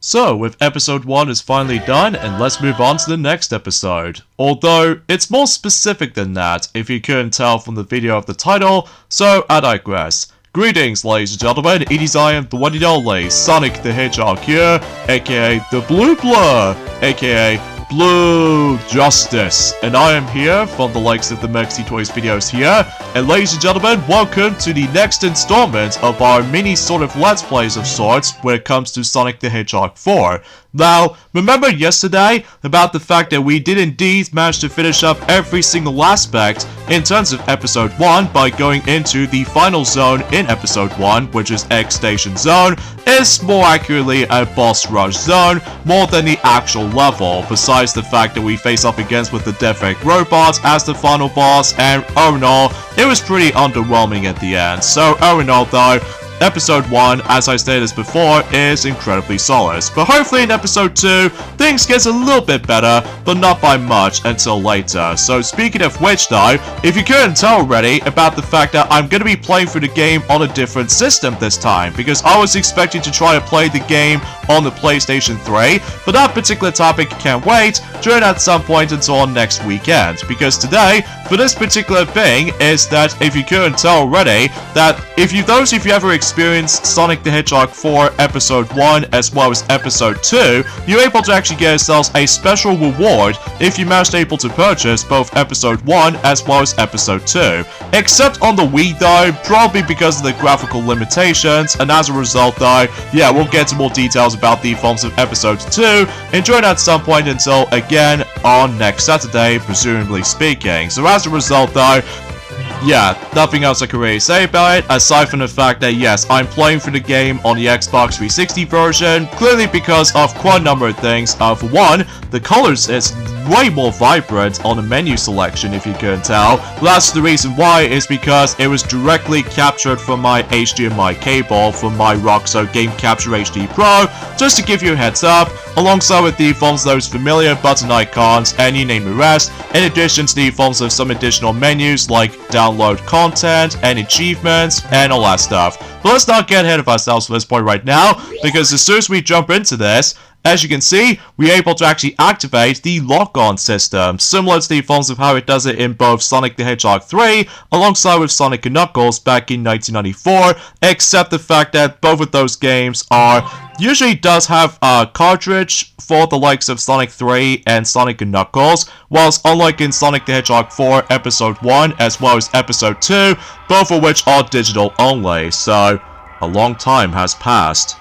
So, with episode 1 is finally done, and let's move on to the next episode. Although, it's more specific than that, if you couldn't tell from the video of the title, so I digress. Greetings, ladies and gentlemen, it is I am the one and only Sonic the Hedgehog here, aka the Blue Blur, aka Blue Justice, and I am here from the likes of the Mexi Toys videos here, and ladies and gentlemen, welcome to the next installment of our mini sort of Let's Plays of sorts when it comes to Sonic the Hedgehog 4. Now, remember yesterday about the fact that we did indeed manage to finish up every single aspect in terms of episode 1 by going into the final zone in episode 1, which is X Station Zone, is more accurately a boss rush zone more than the actual level, besides the fact that we face up against with the Death Egg Robot as the final boss, and all in all, it was pretty underwhelming at the end. So all in all though, Episode 1, as I stated before, is incredibly solid, but hopefully in Episode 2, things get a little bit better, but not by much until later. So speaking of which though, if you couldn't tell already about the fact that I'm going to be playing through the game on a different system this time, because I was expecting to try to play the game on the PlayStation 3, but that particular topic can't wait during at some point until next weekend, because today, for this particular thing, is that if you couldn't tell already, that if you ever experienced Sonic the Hedgehog 4 Episode 1 as well as Episode 2, you're able to actually get yourselves a special reward if you managed able to purchase both Episode 1 as well as Episode 2. Except on the Wii though, probably because of the graphical limitations, and as a result though, yeah, we'll get to more details about the forms of Episode 2 and join at some point until again on next Saturday, presumably speaking. So as a result though, yeah, nothing else I can really say about it, aside from the fact that yes, I'm playing through the game on the Xbox 360 version, clearly because of quite a number of things. For one, the colors is way more vibrant on the menu selection, if you couldn't tell. That's the reason why, is because it was directly captured from my HDMI cable from my Roxo Game Capture HD Pro, just to give you a heads up, alongside with the forms of those familiar button icons and you name the rest, in addition to the forms of some additional menus like download content and achievements and all that stuff. But let's not get ahead of ourselves for this point right now, because as soon as we jump into this, as you can see, we're able to actually activate the lock-on system, similar to the forms of how it does it in both Sonic the Hedgehog 3, alongside with Sonic & Knuckles back in 1994, except the fact that both of those games usually does have a cartridge for the likes of Sonic 3 and Sonic & Knuckles, whilst unlike in Sonic the Hedgehog 4 Episode 1 as well as Episode 2, both of which are digital only, so a long time has passed.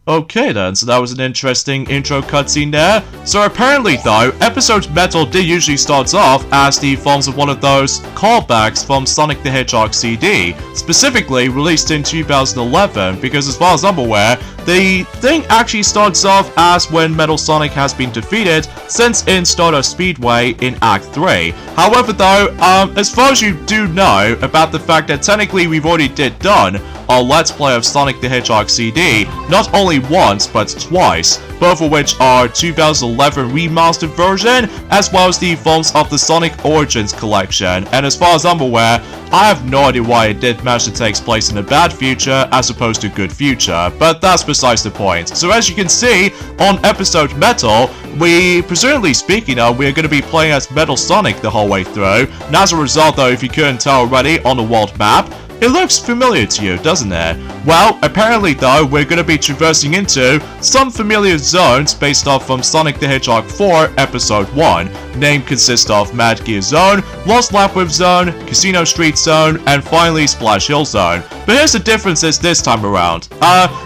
Okay then, so that was an interesting intro cutscene there. So apparently though, Episode Metal did usually start off as the forms of one of those callbacks from Sonic the Hedgehog CD, specifically released in 2011, because as far as I'm aware, the thing actually starts off as when Metal Sonic has been defeated since in Stardust Speedway in Act 3. However though, as far as you do know about the fact that technically we've already done our Let's Play of Sonic the Hedgehog CD, not only once, but twice, both of which are 2011 remastered version, as well as the forms of the Sonic Origins collection, and as far as I'm aware, I have no idea why it did manage to take place in a bad future as opposed to good future, but that's besides the point. So as you can see, on Episode Metal, we, presumably speaking we're going to be playing as Metal Sonic the whole way through, and as a result though, if you couldn't tell already on the world map, It looks familiar to you, doesn't it? Well, apparently though, we're going to be traversing into some familiar zones based off from Sonic the Hedgehog 4 Episode 1. Name consists of Mad Gear Zone, Lost Labyrinth Zone, Casino Street Zone, and finally Splash Hill Zone. But here's the differences this time around.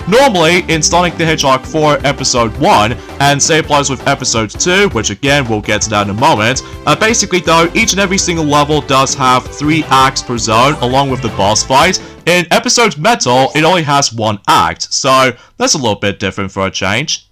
Normally in Sonic the Hedgehog 4 Episode 1, and same applies with Episode 2, which again we'll get to that in a moment, basically though, each and every single level does have 3 acts per zone along with the boss fight. In Episode Metal, it only has 1 act, so that's a little bit different for a change.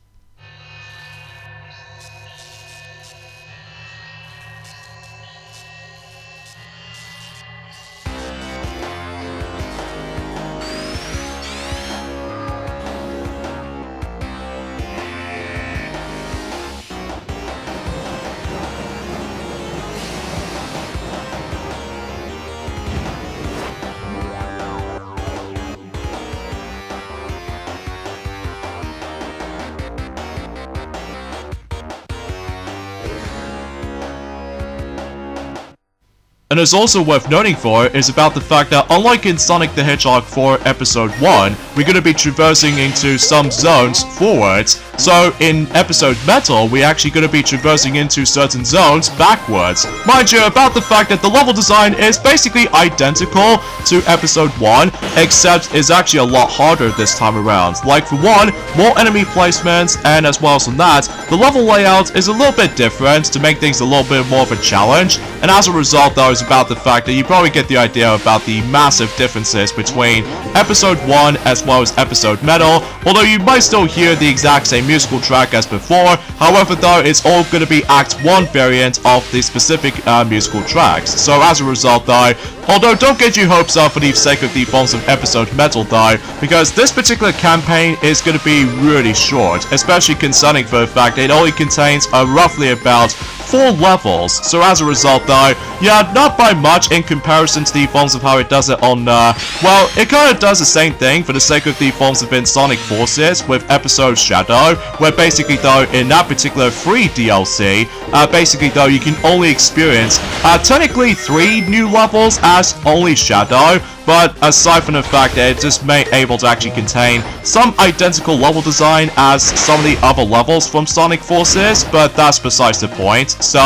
And it's also worth noting for is about the fact that unlike in Sonic the Hedgehog 4 Episode 1, we're going to be traversing into some zones forwards. So in Episode Metal, we're actually going to be traversing into certain zones backwards. Mind you, about the fact that the level design is basically identical to Episode 1, except it's actually a lot harder this time around. Like for one, more enemy placements, and as well as from that, the level layout is a little bit different to make things a little bit more of a challenge. And as a result though, it's about the fact that you probably get the idea about the massive differences between Episode 1 as well as Episode Metal, although you might still hear the exact same musical track as before. However though, it's all going to be Act 1 variant of the specific musical tracks. So as a result though, although don't get your hopes up for the sake of the forms of Episode Metal though, because this particular campaign is going to be really short, especially concerning for the fact that it only contains roughly about 4 levels. So as a result though, yeah, not by much in comparison to the forms of how it does it on, well, it kind of does the same thing for the sake of the forms of in Sonic Forces with Episode Shadow, where basically though, in that particular free DLC, basically though, you can only experience, technically 3 new levels as only Shadow, but aside from the fact that it's just able to actually contain some identical level design as some of the other levels from Sonic Forces, but that's besides the point. So,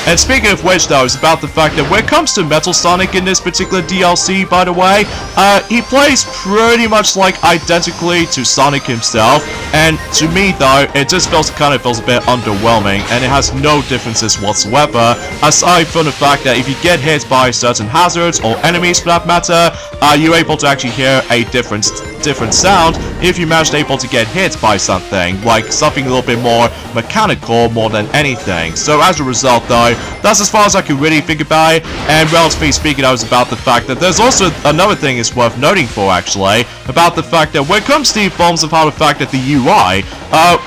and speaking of which though, it's about the fact that when it comes to Metal Sonic in this particular DLC, by the way, he plays pretty much like identically to Sonic himself, and to me though, it just kind of feels a bit underwhelming, and it has no differences whatsoever, aside from the fact that if you get hit by certain hazards, or enemies for that matter, you're able to actually hear a different sound if you manage to get hit by something, like something a little bit more mechanical more than anything. So as a result though, that's as far as I can really think about it, and relatively speaking, I was about the fact that there's also another thing is worth noting for actually, about the fact that when it comes to the forms of how the fact that the UI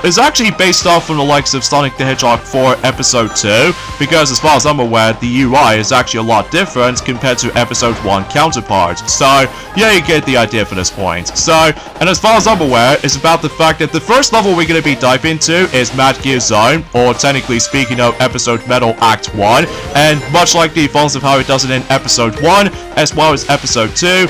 is actually based off from the likes of Sonic the Hedgehog 4 Episode 2, because as far as I'm aware, the UI is actually a lot different compared to Episode 1 counterpart. So yeah, you get the idea for this point. So, and as far as I'm aware, it's about the fact that the first level we're going to be diving into is Mad Gear Zone, or technically speaking of Episode Metal Act 1, and much like the forms of how it does it in Episode 1, as well as Episode 2,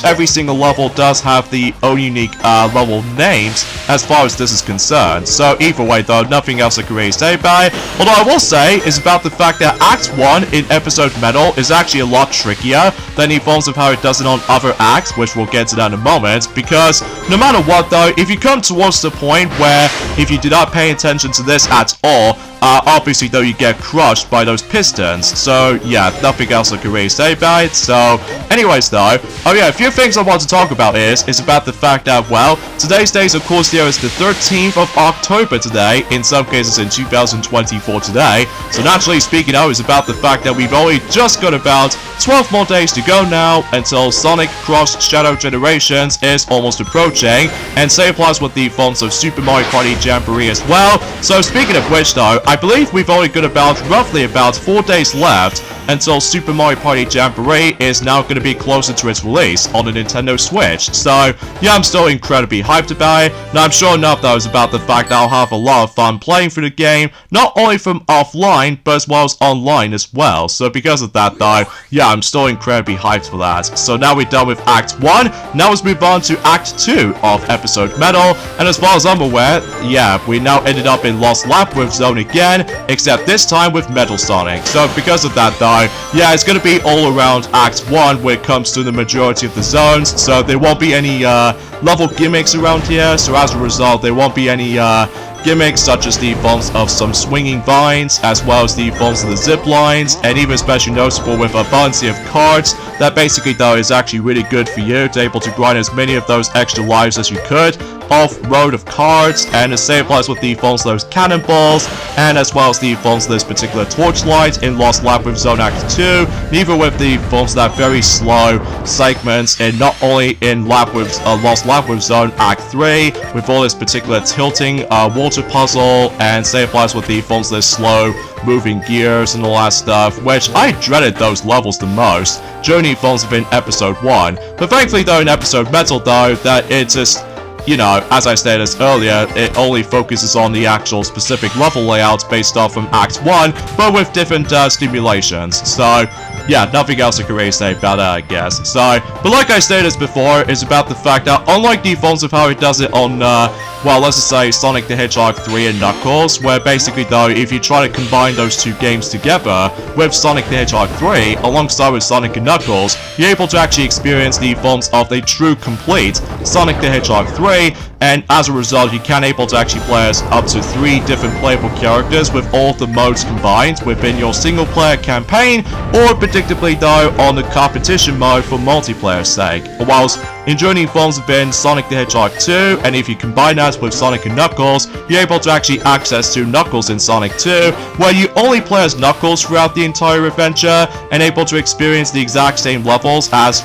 every single level does have the own unique level names as far as this is concerned. So either way though, nothing else I can really say about it. Although I will say is about the fact that Act 1 in Episode Metal is actually a lot trickier than the forms of how it does it on other acts, which we'll get to that in a moment, because no matter what though, if you come towards the point where if you do not pay attention to this at all, obviously though you get crushed by those pistons. So yeah, nothing else I can really say about it. So anyways though, oh yeah, a few things I want to talk about is about the fact that, well, today's date of course there is the 13th of October today, in some cases in 2024 today. So naturally speaking, I was about the fact that we've only just got about 12 more days to go now until Sonic Cross Shadow Generations is almost approaching, and same applies with the forms of Super Mario Party Jamboree as well. So speaking of which though, I believe we've only got roughly about 4 days left until Super Mario Party Jamboree is now going to be closer to its release on the Nintendo Switch. So yeah, I'm still incredibly hyped about it. Now I'm sure enough though is about the fact that I'll have a lot of fun playing through the game, not only from offline, but as well as online as well. So because of that though, yeah, I'm still incredibly hyped for that. So now we're done with Act 1, now let's move on to Act 2 of Episode Metal, and as far as I'm aware, yeah, we now ended up in Lost Labyrinth Zone again, except this time with Metal Sonic. So because of that though, yeah, it's gonna be all around Act 1 when it comes to the majority of the zones, so there won't be any level gimmicks around here, so as a result, there won't be any gimmicks such as the forms of some swinging vines, as well as the forms of the zip lines, and even especially noticeable with a bunch of cards that basically though is actually really good for you to able to grind as many of those extra lives as you could off-road of cards, and the same applies with the forms of those cannonballs, and as well as the forms of this particular torchlight in Lost Labyrinth Zone Act 2, and even with the forms of that very slow segments, and not only in Lost Labyrinth Zone Act 3, with all this particular tilting water puzzle, and same applies with the forms of this slow moving gears and all that stuff, which I dreaded those levels the most during the forms of in Episode 1, but thankfully though in Episode Metal though, that it's just, you know, as I stated earlier, it only focuses on the actual specific level layouts based off from Act 1, but with different stimulations. So, yeah, nothing else I can really say about that, I guess. So, but like I stated before, it's about the fact that unlike the forms of how it does it on, well, let's just say Sonic the Hedgehog 3 and Knuckles, where basically though, if you try to combine those two games together with Sonic the Hedgehog 3, alongside with Sonic and Knuckles, you're able to actually experience the forms of the true complete Sonic the Hedgehog 3, and as a result, you can able to actually play as up to 3 different playable characters with all of the modes combined within your single player campaign, or predictably though on the competition mode for multiplayer's sake. Whilst enjoying the forms within Sonic the Hedgehog 2, and if you combine that with Sonic and Knuckles, you're able to actually access to Knuckles in Sonic 2, where you only play as Knuckles throughout the entire adventure, and able to experience the exact same levels as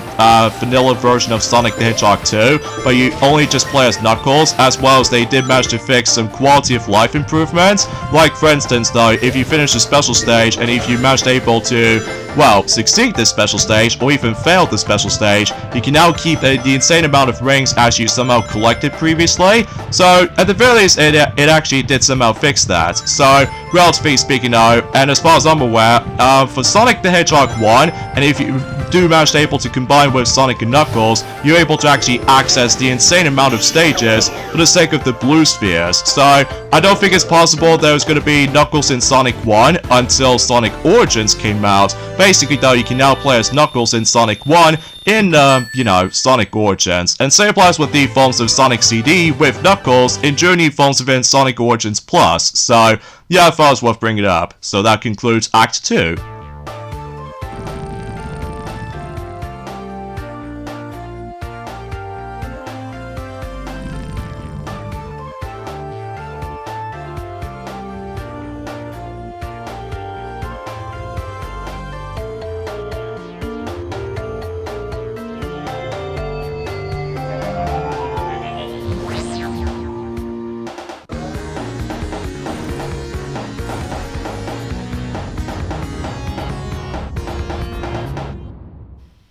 vanilla version of Sonic the Hedgehog 2, but you only just play as Knuckles, as well as they did manage to fix some quality of life improvements, like for instance though, if you finish the special stage, and if you managed able to, well, succeed this special stage, or even fail the special stage, you can now keep the insane amount of rings as you somehow collected previously. So, at the very least, it actually did somehow fix that. So, relatively speaking though, and as far as I'm aware, for Sonic the Hedgehog 1, and if you do manage to able to combine with Sonic and Knuckles, you're able to actually access the insane amount of stages for the sake of the blue spheres. So, I don't think it's possible there's going to be Knuckles in Sonic 1 until Sonic Origins came out. Basically though, you can now play as Knuckles in Sonic 1 in, you know, Sonic Origins. And same applies with the forms of Sonic CD with Knuckles in Journey forms within Sonic Origins Plus. So, yeah, I thought it was worth bringing it up. So that concludes Act 2.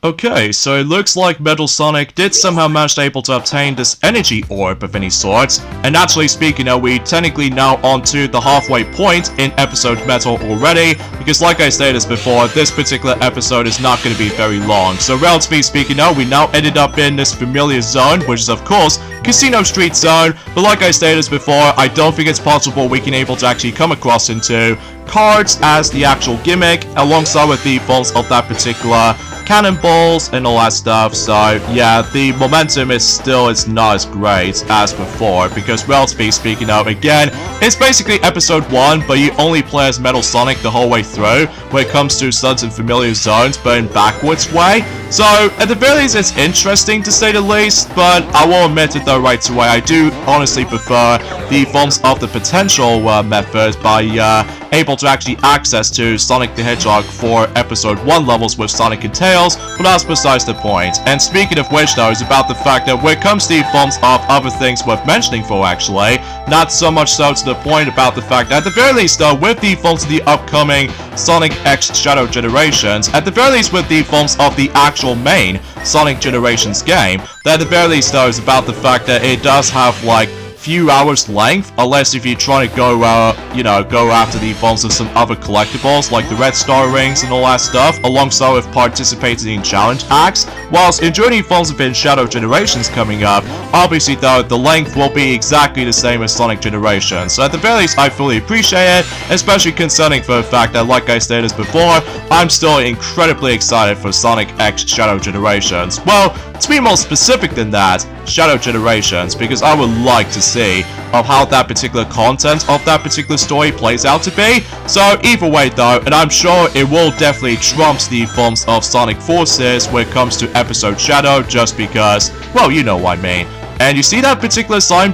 Okay, so it looks like Metal Sonic did somehow manage to able to obtain this energy orb of any sort, and naturally speaking, we technically now onto the halfway point in episode Metal already, because like I stated before, this particular episode is not going to be very long. So relatively speaking, we now ended up in this familiar zone, which is of course Casino Street Zone, but like I stated before, I don't think it's possible we can able to actually come across into cards as the actual gimmick, alongside with the forms of that particular cannonballs and all that stuff. So yeah, the momentum is not as great as before, because relatively speaking again, it's basically episode 1, but you only play as Metal Sonic the whole way through when it comes to Suds and Familiar Zones, but in backwards way. So at the very least, it's interesting to say the least, but I will admit it though right away, I do honestly prefer the forms of the potential method by able to actually access to Sonic the Hedgehog for episode 1 levels with Sonic and Tails, but that's besides the point. And speaking of which though, is about the fact that when it comes to the forms of other things worth mentioning for actually, not so much so to the point about the fact that at the very least though, with the forms of the upcoming Sonic X Shadow Generations, at the very least with the forms of the actual main Sonic Generations game, that at the very least though is about the fact that it does have like few hours length, unless if you're trying to go, go after the forms of some other collectibles, like the Red Star Rings and all that stuff, alongside with participating in challenge acts, whilst enjoying the forms of Shadow Generations coming up, obviously though, the length will be exactly the same as Sonic Generations, so at the very least, I fully appreciate it, especially concerning for the fact that, like I stated before, I'm still incredibly excited for Sonic X Shadow Generations. Well, to be more specific than that, Shadow Generations, because I would like to see of how that particular content of that particular story plays out to be. So either way though, and I'm sure it will definitely trump the forms of Sonic Forces when it comes to episode Shadow, just because, well, you know what I mean. And you see that particular sign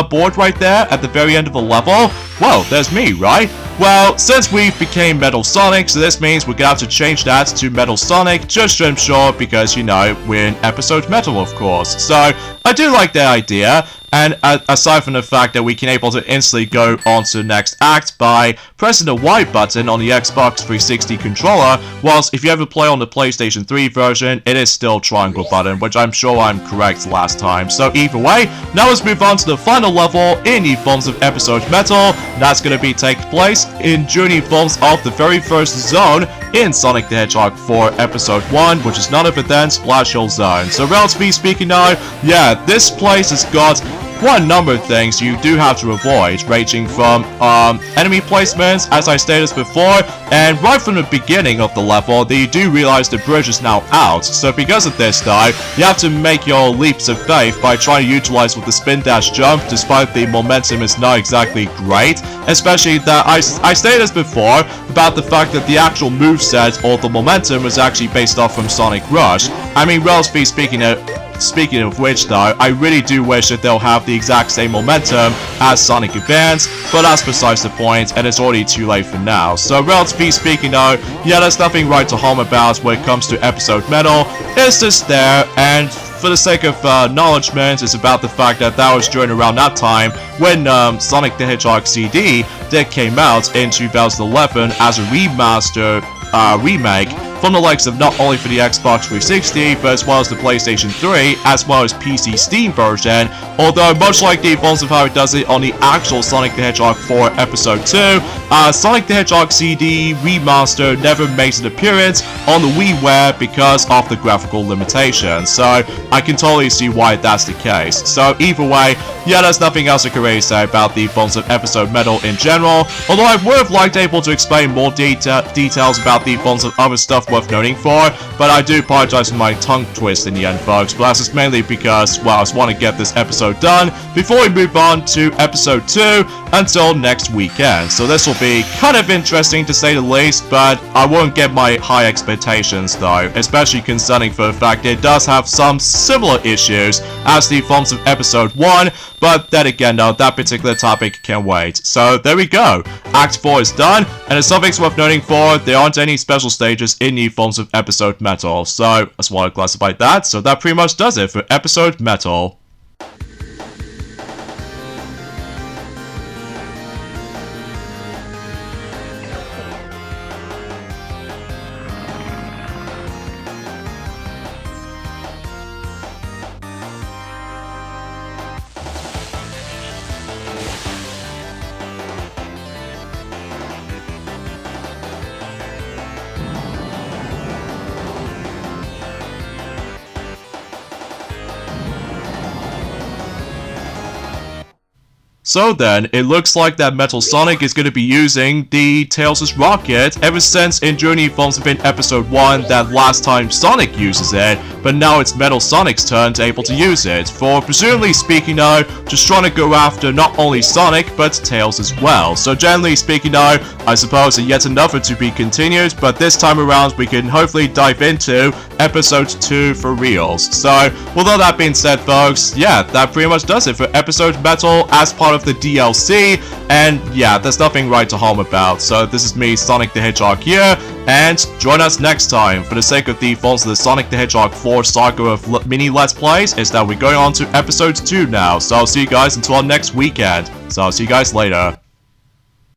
board right there at the very end of the level? Well, there's me, right? Well, since we became Metal Sonic, so this means we're gonna have to change that to Metal Sonic, just to ensure, because, you know, we're in episode Metal, of course. So, I do like that idea, and aside from the fact that we can able to instantly go on to the next act by pressing the Y button on the Xbox 360 controller, whilst if you ever play on the PlayStation 3 version, it is still triangle button, which I'm sure I'm correct last time. So either way, now let's move on to the final level in the forms of episode Metal. That's going to be take place in Journey forms of the very first zone in Sonic the Hedgehog 4 episode 1, which is none other than Splash Hill Zone. So relatively speaking now, yeah, this place has got quite a number of things you do have to avoid, ranging from enemy placements, as I stated before, and right from the beginning of the level, that you do realize the bridge is now out. So because of this though, you have to make your leaps of faith by trying to utilize with the spin dash jump, despite the momentum is not exactly great, especially that I stated before about the fact that the actual moveset or the momentum was actually based off from Sonic Rush. I mean, relatively speaking of which though, I really do wish that they'll have the exact same momentum as Sonic Advance, but that's besides the point, and it's already too late for now. So relatively speaking though, yeah, there's nothing right to home about when it comes to episode Metal. It's just there, and for the sake of acknowledgement, it's about the fact that that was during around that time when Sonic the Hedgehog CD that came out in 2011 as a remaster remake from the likes of not only for the Xbox 360, but as well as the PlayStation 3, as well as PC Steam version, although much like the forms of how it does it on the actual Sonic the Hedgehog 4 Episode 2, Sonic the Hedgehog CD Remaster never makes an appearance on the WiiWare because of the graphical limitations, so I can totally see why that's the case. So either way, yeah, there's nothing else I can really say about the forms of episode Metal in general, although I would have liked able to explain more details about the forms of other stuff worth noting for, but I do apologize for my tongue twist in the end, folks, but that's just mainly because, well, I just want to get this episode done before we move on to episode 2 until next weekend. So this will be kind of interesting to say the least, but I won't get my high expectations though, especially concerning for the fact it does have some similar issues as the forms of episode 1, but then again though, that particular topic can wait. So there we go, Act 4 is done, and as something's worth noting for, there aren't any special stages in the forms of episode Metal, so I just want to classify that, so that pretty much does it for episode Metal. So then, it looks like that Metal Sonic is going to be using the Tails' rocket ever since in Journey Forms within episode 1 that last time Sonic uses it, but now it's Metal Sonic's turn to able to use it, for presumably speaking though, just trying to go after not only Sonic, but Tails as well. So generally speaking though, I suppose yet another to be continued, but this time around we can hopefully dive into episode 2 for reals. So, with all that being said folks, yeah, that pretty much does it for episode Metal as part of the DLC, and yeah, there's nothing right to harm about. So this is me, Sonic the Hedgehog here, and join us next time. For the sake of the Forms of the Sonic the Hedgehog 4 saga of mini Let's Plays, is that we're going on to episode 2 now. So I'll see you guys until our next weekend. So I'll see you guys later.